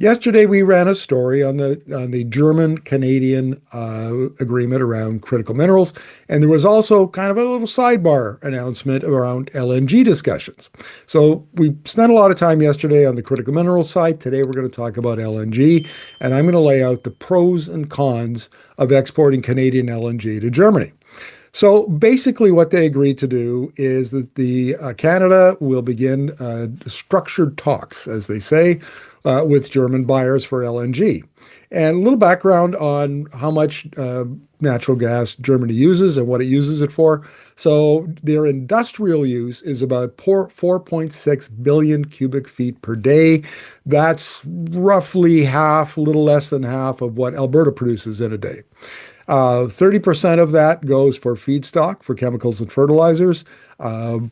Yesterday, we ran a story on the German-Canadian agreement around critical minerals, and there was also kind of a little sidebar announcement around LNG discussions. So we spent a lot of time yesterday on the critical minerals side. Today, we're going to talk about LNG, and I'm going to lay out the pros and cons of exporting Canadian LNG to Germany. So basically, what they agreed to do is that the Canada will begin structured talks, as they say, with German buyers for LNG. And a little background on how much natural gas Germany uses and what it uses it for. So their industrial use is about 4.6 billion cubic feet per day. That's roughly half, a little less than half of what Alberta produces in a day. 30% of that goes for feedstock for chemicals and fertilizers.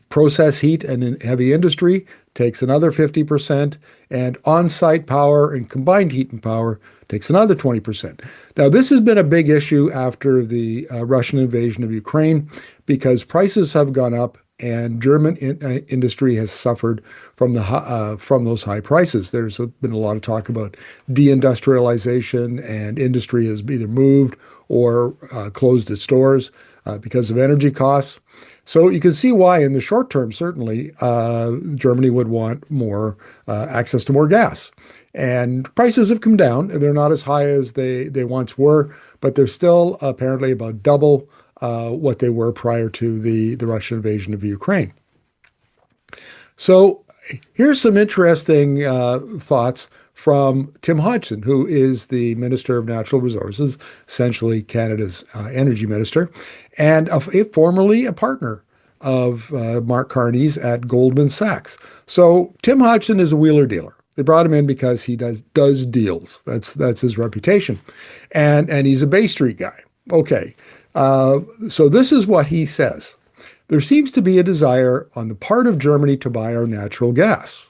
Process heat and in heavy industry takes another 50%, and on-site power and combined heat and power takes another 20%. Now, this has been a big issue after the Russian invasion of Ukraine because prices have gone up and German industry has suffered from those high prices. There's been a lot of talk about deindustrialization, and industry has either moved or closed its stores because of energy costs. So you can see why, in the short term, certainly, Germany would want more access to more gas. And prices have come down. They're not as high as they once were, but they're still apparently about double what they were prior to the Russian invasion of Ukraine. So here's some interesting thoughts from Tim Hodgson, who is the Minister of Natural Resources, essentially Canada's energy minister, and formerly a partner of Mark Carney's at Goldman Sachs. So Tim Hodgson is a wheeler dealer. They brought him in because he does deals. That's his reputation, and he's a Bay Street guy. Okay. So this is what he says. There seems to be a desire on the part of Germany to buy our natural gas.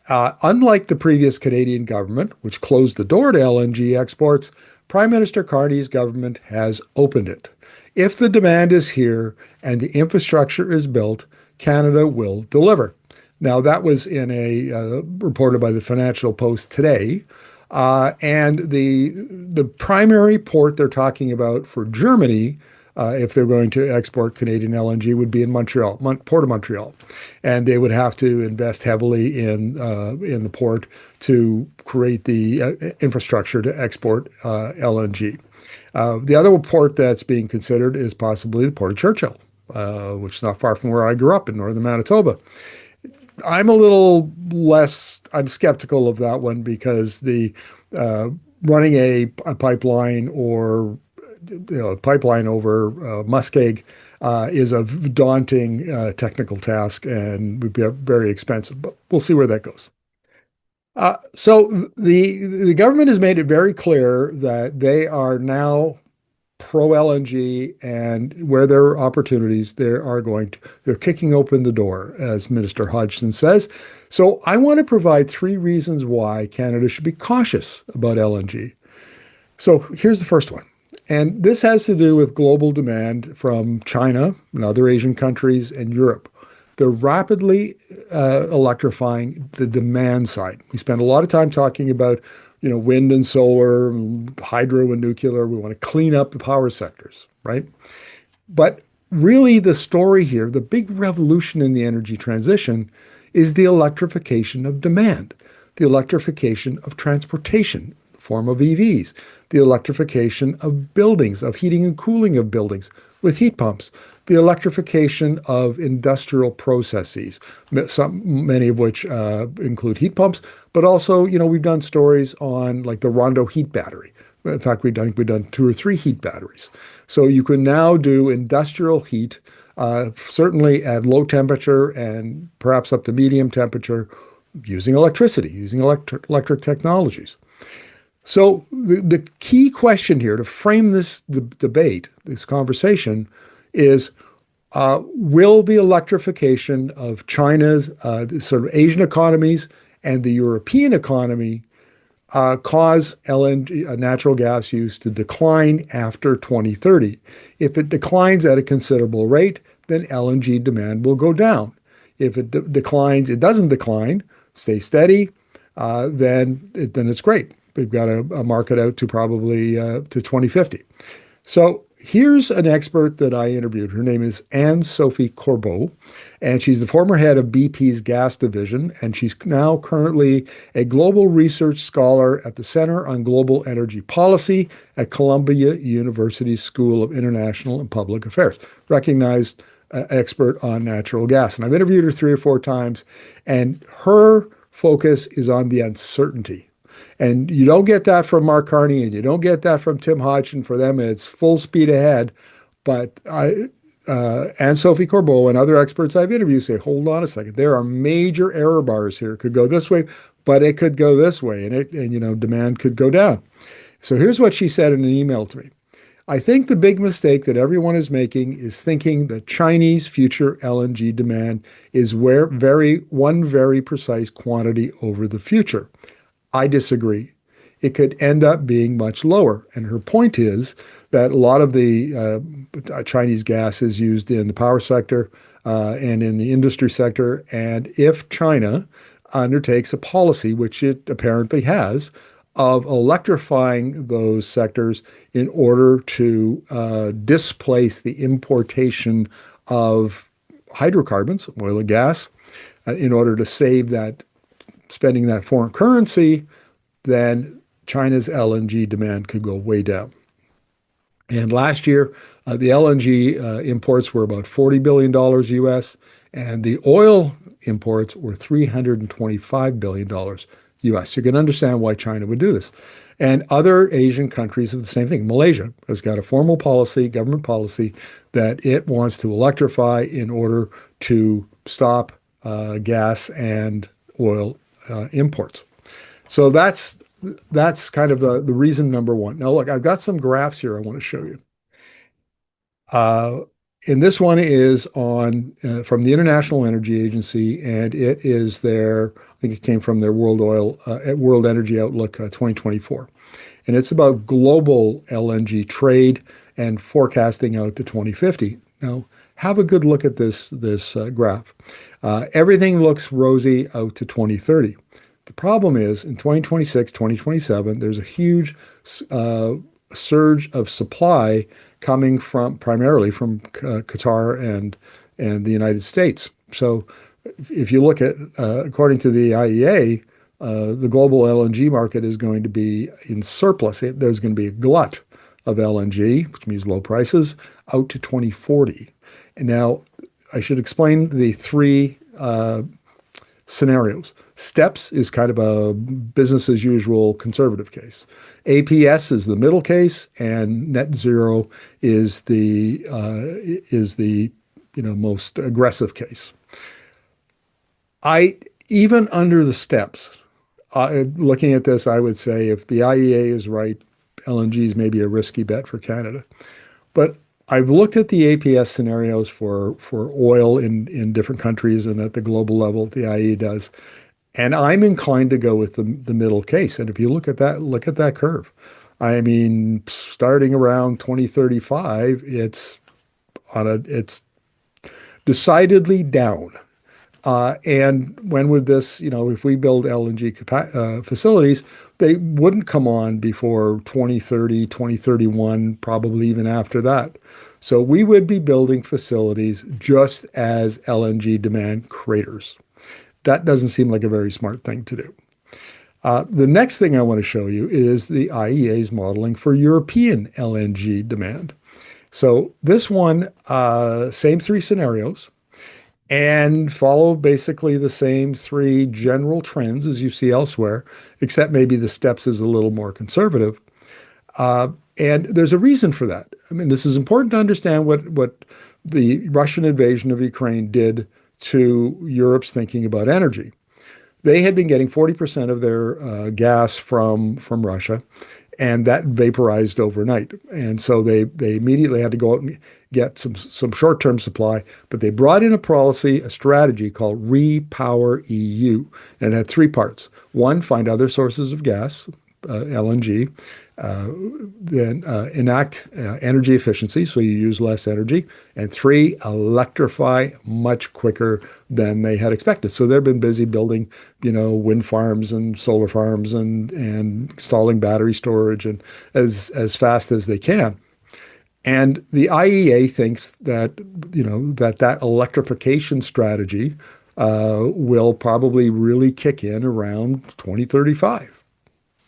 Unlike the previous Canadian government, which closed the door to LNG exports, Prime Minister Carney's government has opened it. If the demand is here and the infrastructure is built, Canada will deliver. Now, that was in a reported by the Financial Post today. And the primary port they're talking about for Germany, if they're going to export Canadian LNG, would be in Montreal, Port of Montreal, and they would have to invest heavily in the port to create the infrastructure to export LNG. The other port that's being considered is possibly the Port of Churchill, which is not far from where I grew up in northern Manitoba. I'm I'm skeptical of that one because the running a pipeline or a pipeline over Muskeg is a daunting technical task and would be very expensive, but we'll see where that goes. So the government has made it very clear that they are now pro LNG, and where there are opportunities, they're kicking open the door, as Minister Hodgson says. So I want to provide 3 reasons why Canada should be cautious about LNG. So here's the first one. And this has to do with global demand from China and other Asian countries and Europe. They're rapidly electrifying the demand side. We spend a lot of time talking about wind and solar, hydro and nuclear. We want to clean up the power sectors, right? But really the story here, the big revolution in the energy transition is the electrification of demand, the electrification of transportation, form of EVs, the electrification of buildings, of heating and cooling of buildings with heat pumps, the electrification of industrial processes, many of which include heat pumps, but also, we've done stories on like the Rondo heat battery. In fact, we've done 2 or 3 heat batteries. So you can now do industrial heat, certainly at low temperature and perhaps up to medium temperature, using electricity, using electric technologies. So the key question here to frame this debate, this conversation, is will the electrification of China's sort of Asian economies and the European economy cause LNG, natural gas use to decline after 2030? If it declines at a considerable rate, then LNG demand will go down. If it declines, it doesn't decline, stay steady, then it's great. We've got a market out to probably to 2050. So here's an expert that I interviewed. Her name is Anne-Sophie Corbeau, and she's the former head of BP's gas division, and she's now currently a global research scholar at the Center on Global Energy Policy at Columbia University's School of International and Public Affairs, recognized expert on natural gas. And I've interviewed her 3 or 4 times, and her focus is on the uncertainty. And you don't get that from Mark Carney, and you don't get that from Tim Hodgson. For them, it's full speed ahead. But Anne-Sophie Corbeau and other experts I've interviewed say, hold on a second, there are major error bars here. It could go this way, but it could go this way, and demand could go down. So here's what she said in an email to me. I think the big mistake that everyone is making is thinking that Chinese future LNG demand is one very precise quantity over the future. I disagree. It could end up being much lower. And her point is that a lot of the Chinese gas is used in the power sector and in the industry sector. And if China undertakes a policy, which it apparently has, of electrifying those sectors in order to displace the importation of hydrocarbons, oil and gas, in order to save that spending that foreign currency, then China's LNG demand could go way down. And last year, the LNG imports were about $40 billion US, and the oil imports were $325 billion US. You can understand why China would do this. And other Asian countries have the same thing. Malaysia has got a formal policy, government policy, that it wants to electrify in order to stop gas and oil imports. So that's kind of the reason number one. Now, look, I've got some graphs here I want to show you. And this one is on from the International Energy Agency, and it is I think it came from their World Energy Outlook 2024. And it's about global LNG trade and forecasting out to 2050. Now, have a good look at this graph. Everything looks rosy out to 2030. The problem is in 2026, 2027, there's a huge surge of supply coming primarily from Qatar and the United States. So if you look at, according to the IEA, the global LNG market is going to be in surplus. There's going to be a glut of LNG, which means low prices, out to 2040. And now I should explain the three scenarios. STEPS is kind of a business as usual conservative case. APS is the middle case, and net zero is the most aggressive case. Even under the STEPS, looking at this, I would say if the IEA is right, LNG is maybe a risky bet for Canada. But I've looked at the APS scenarios for oil in different countries and at the global level, the IEA does. And I'm inclined to go with the middle case. And if you look at that curve. I mean, starting around 2035, it's decidedly down. And when would this, if we build LNG facilities, they wouldn't come on before 2030, 2031, probably even after that. So we would be building facilities just as LNG demand craters. That doesn't seem like a very smart thing to do. The next thing I want to show you is the IEA's modeling for European LNG demand. So this one, same three scenarios, and follow basically the same three general trends as you see elsewhere, except maybe the STEPS is a little more conservative. And there's a reason for that. I mean, this is important to understand what the Russian invasion of Ukraine did to Europe's thinking about energy. They had been getting 40% of their gas from Russia, and that vaporized overnight. And so they immediately had to go out and get some short-term supply, but they brought in a strategy called Repower EU. And it had three parts. One, find other sources of gas, LNG, uh, then enact energy efficiency, so you use less energy, and three, electrify much quicker than they had expected. So they've been busy building, wind farms and solar farms and installing battery storage and as fast as they can. And the IEA thinks that, that electrification strategy will probably really kick in around 2035.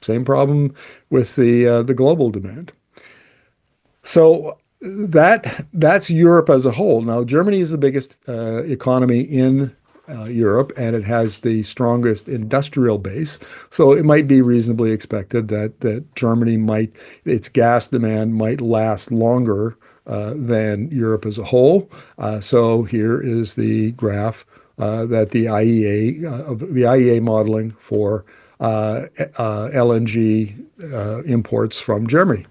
Same problem with the global demand. So that's Europe as a whole. Now, Germany is the biggest economy in Europe, and it has the strongest industrial base. So it might be reasonably expected that Germany its gas demand might last longer than Europe as a whole. So here is the graph that the IEA modeling for LNG imports from Germany.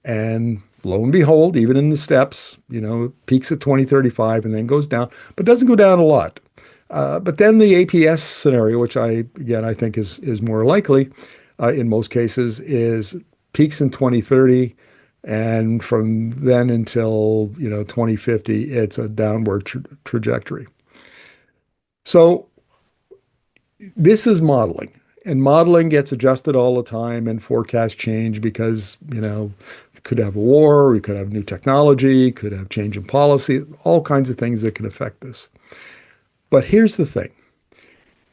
And lo and behold, even in the steps, it peaks at 2035 and then goes down, but doesn't go down a lot. But then the APS scenario, which I think is more likely in most cases, is peaks in 2030, and from then until 2050, it's a downward trajectory. So this is modeling. And modeling gets adjusted all the time and forecasts change because, could have a war, we could have new technology, could have change in policy, all kinds of things that can affect this. But here's the thing.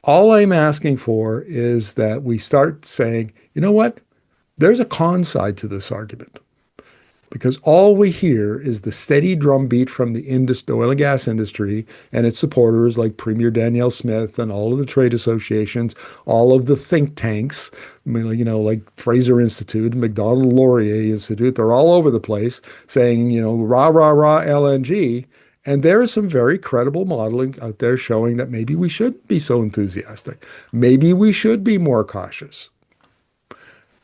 All I'm asking for is that we start saying, you know what? There's a con side to this argument. Because all we hear is the steady drumbeat from the oil and gas industry and its supporters like Premier Danielle Smith and all of the trade associations, all of the think tanks, like Fraser Institute, McDonald Laurier Institute, they're all over the place saying, rah, rah, rah, LNG. And there is some very credible modeling out there showing that maybe we shouldn't be so enthusiastic. Maybe we should be more cautious.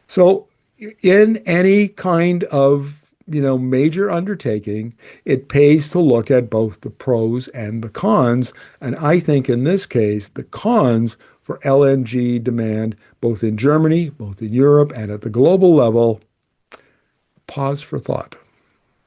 So in any kind of major undertaking, it pays to look at both the pros and the cons. And I think in this case, the cons for LNG demand, both in Germany, both in Europe, and at the global level, pause for thought.